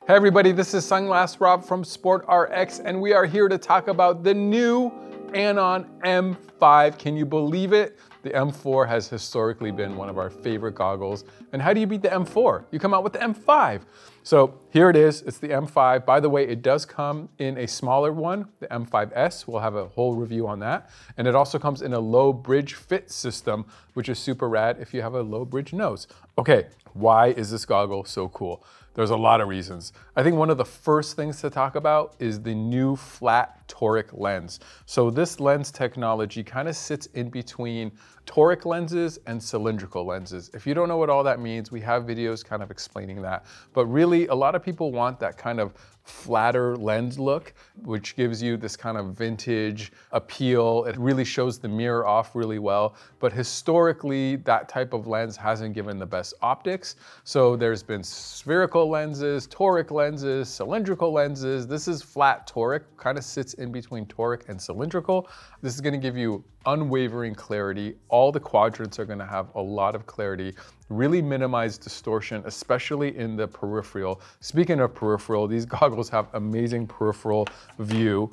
Hey everybody, this is Sunglass Rob from SportRx, and we are here to talk about the new Anon M5. Can you believe it? The M4 has historically been one of our favorite goggles. And how do you beat the M4? You come out with the M5. So here it is, it's the M5. By the way, it does come in a smaller one, the M5S. We'll have a whole review on that. And it also comes in a low bridge fit system, which is super rad if you have a low bridge nose. Okay, why is this goggle so cool? There's a lot of reasons. I think one of the first things to talk about is the new flat toric lens. So this lens technology kind of sits in between toric lenses and cylindrical lenses. If you don't know what all that means, we have videos kind of explaining that. But really, a lot of people want that kind of flatter lens look, which gives you this kind of vintage appeal. It really shows the mirror off really well. But historically, that type of lens hasn't given the best optics. So there's been spherical lenses, toric lenses, cylindrical lenses. This is flat toric, kind of sits in between toric and cylindrical. This is gonna give you unwavering clarity. All the quadrants are gonna have a lot of clarity, really minimize distortion, especially in the peripheral. Speaking of peripheral, these goggles have amazing peripheral view.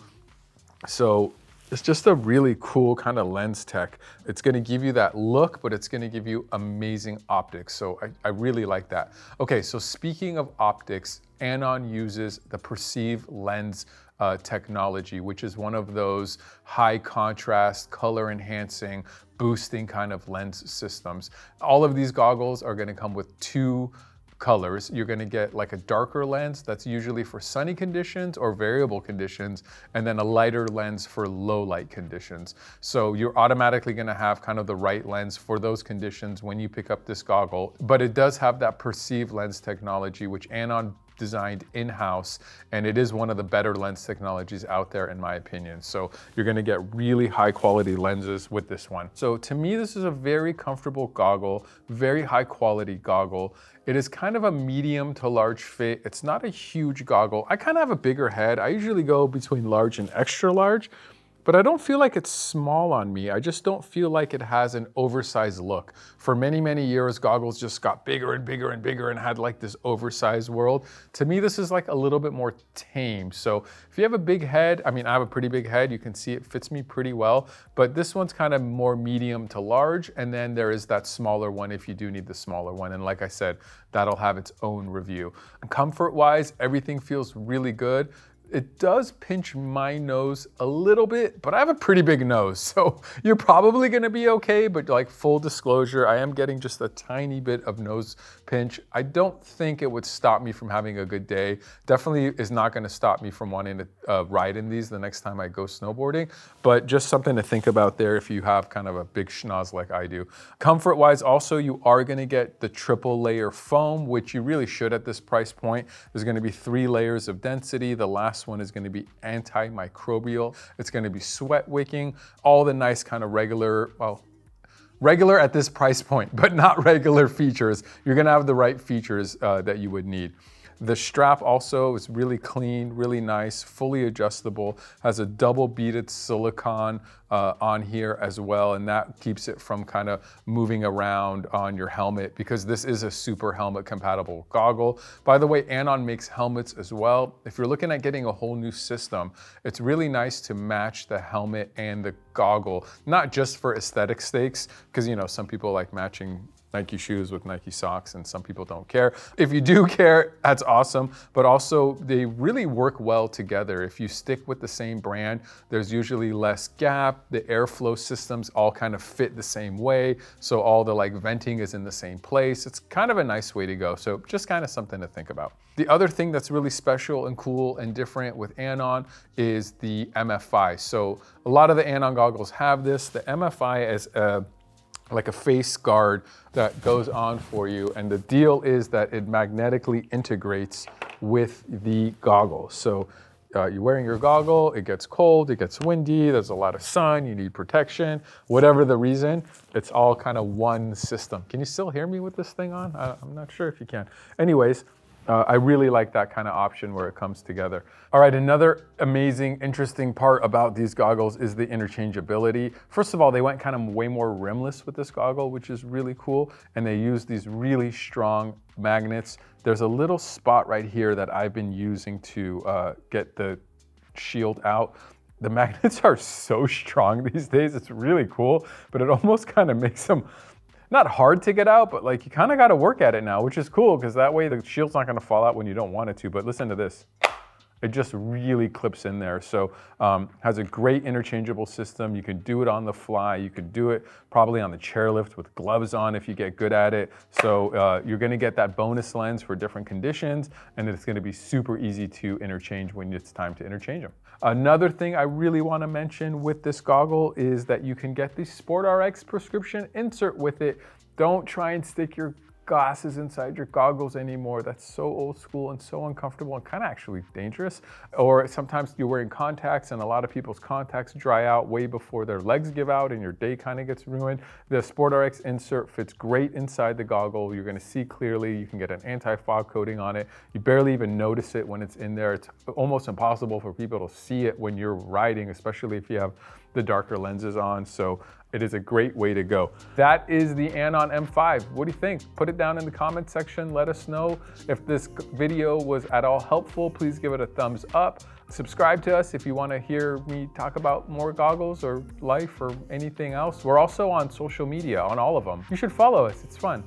So it's just a really cool kind of lens tech. It's gonna give you that look, but it's gonna give you amazing optics. So I really like that. Okay, so speaking of optics, Anon uses the perceived lens technology, which is one of those high contrast, color enhancing, boosting kind of lens systems. All of these goggles are gonna come with two colors. You're gonna get like a darker lens that's usually for sunny conditions or variable conditions, and then a lighter lens for low light conditions. So you're automatically gonna have kind of the right lens for those conditions when you pick up this goggle, but it does have that perceived lens technology, which Anon designed in-house, and it is one of the better lens technologies out there in my opinion. So you're gonna get really high quality lenses with this one. So to me, this is a very comfortable goggle, very high quality goggle. It is kind of a medium to large fit. It's not a huge goggle. I kind of have a bigger head. I usually go between large and extra large, but I don't feel like it's small on me. I just don't feel like it has an oversized look. For many, many years, goggles just got bigger and bigger and bigger and had like this oversized world. To me, this is like a little bit more tame. So if you have a big head, I mean, I have a pretty big head, you can see it fits me pretty well, but this one's kind of more medium to large, and then there is that smaller one if you do need the smaller one. And like I said, that'll have its own review. Comfort-wise, everything feels really good. It does pinch my nose a little bit, but I have a pretty big nose, so you're probably gonna be okay, but like full disclosure, I am getting just a tiny bit of nose pinch. I don't think it would stop me from having a good day. Definitely is not gonna stop me from wanting to ride in these the next time I go snowboarding, but just something to think about there if you have kind of a big schnoz like I do. Comfort-wise, also, you are gonna get the triple layer foam, which you really should at this price point. There's gonna be 3 layers of density. The last one is going to be antimicrobial. It's going to be sweat wicking, all the nice kind of regular, well, regular at this price point, but not regular features. You're going to have the right features that you would need. The strap also is really clean, really nice, fully adjustable, has a double beaded silicone on here as well, and that keeps it from kind of moving around on your helmet because this is a super helmet compatible goggle. By the way, Anon makes helmets as well. If you're looking at getting a whole new system, it's really nice to match the helmet and the goggle, not just for aesthetic stakes, because you know, some people like matching Nike shoes with Nike socks, and some people don't care. If you do care, that's awesome, but also they really work well together. If you stick with the same brand, there's usually less gap. The airflow systems all kind of fit the same way, so all the like venting is in the same place. It's kind of a nice way to go, so just kind of something to think about. The other thing that's really special and cool and different with Anon is the MFI. So a lot of the Anon goggles have this. The MFI is like a face guard that goes on for you, and the deal is that it magnetically integrates with the goggle. So you're wearing your goggle, it gets cold, it gets windy, there's a lot of sun, you need protection, whatever the reason, it's all kind of one system. Can you still hear me with this thing on? I'm not sure if you can. Anyways, I really like that kind of option where it comes together. All right, another amazing, interesting part about these goggles is the interchangeability. First of all, they went kind of way more rimless with this goggle, which is really cool. And they use these really strong magnets. There's a little spot right here that I've been using to get the shield out. The magnets are so strong these days. It's really cool, but it almost kind of makes them not hard to get out, but like you kind of got to work at it now, which is cool because that way the shield's not going to fall out when you don't want it to. But listen to this. It just really clips in there. So has a great interchangeable system. You can do it on the fly. You could do it probably on the chairlift with gloves on if you get good at it. So you're going to get that bonus lens for different conditions, and it's going to be super easy to interchange when it's time to interchange them. Another thing I really want to mention with this goggle is that you can get the SportRx prescription insert with it. Don't try and stick your glasses inside your goggles anymore. That's so old school and so uncomfortable and kind of actually dangerous. Or sometimes you're wearing contacts and a lot of people's contacts dry out way before their legs give out and your day kind of gets ruined. The SportRx insert fits great inside the goggle. You're going to see clearly. You can get an anti-fog coating on it. You barely even notice it when it's in there. It's almost impossible for people to see it when you're riding, especially if you have the darker lenses on. So it is a great way to go. That is the Anon M5. What do you think? Put it down in the comment section. Let us know. If this video was at all helpful, please give it a thumbs up. Subscribe to us if you want to hear me talk about more goggles or life or anything else. We're also on social media, on all of them. You should follow us. It's fun.